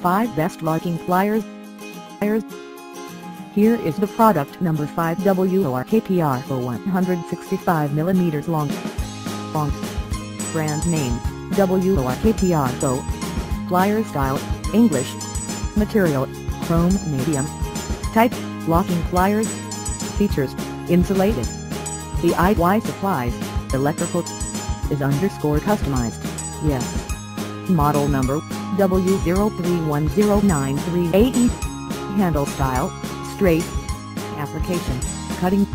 5 Best Locking Pliers. Here is the product number 5 WORKPRO 165mm long. Brand name, WORKPRO. Plier style, English. Material, chrome medium. Type, locking pliers. Features, insulated. DIY supplies, electrical. Is _ customized, yes. Model number, W031093AE. Handle style, straight. Application, cutting.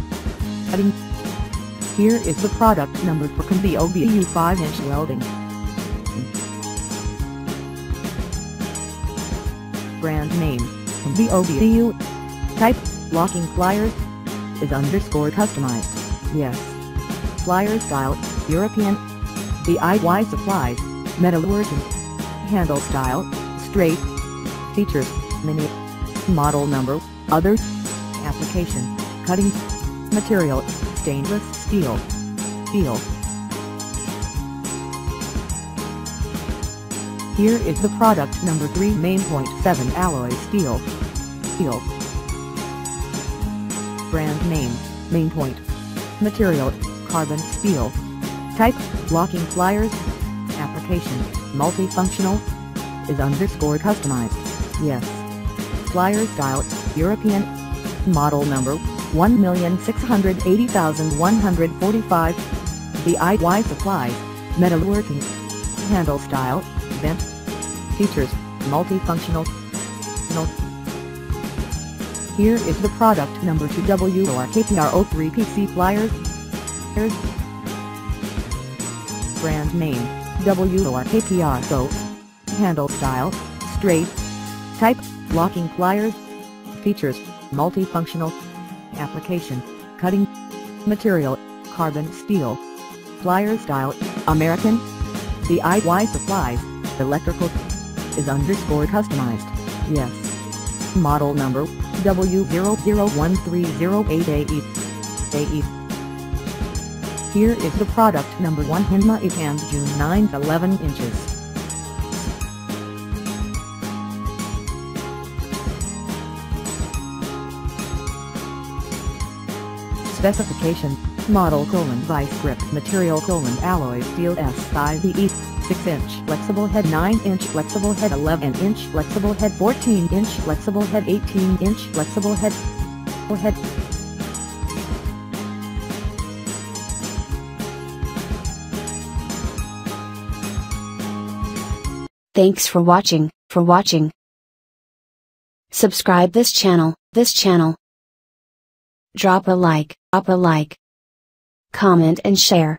Here is the product number for combiubiu 5-inch welding. Brand name, combiubiu. Type, locking pliers. Is _ customized, yes. Plier style, European. DIY supplies, metalworking. Handle style, straight. Features, mini. Model number, other. Application, cutting. Material, stainless steel. Here is the product number 3 Mainpoint 7 alloy steel. Brand name, Mainpoint. Material, carbon steel. Type, locking pliers. Application, multifunctional. Is _ customized, yes. Plier style, European. Model number, 1,680,145. DIY supplies, metalworking. Handle style, bent. Features, multifunctional. Here is the product number 2 WORKPRO 3PC pliers. Brand name, WORKPRO. Handle style, straight. Type, locking pliers. Features, multifunctional. Application, cutting. Material, carbon steel. Plier style, American. DIY supplies, electrical. Is _ customized, yes. Model number, W001308AE. Here is the product number 1 Hinmay Hand June 9 11 inches. Specification, model: Vise grip material: alloy steel S5E, 6-inch flexible head, 9-inch flexible head, 11-inch flexible head, 14-inch flexible head, 18-inch flexible head. Thanks for watching. Subscribe this channel. Drop a like. Comment and share.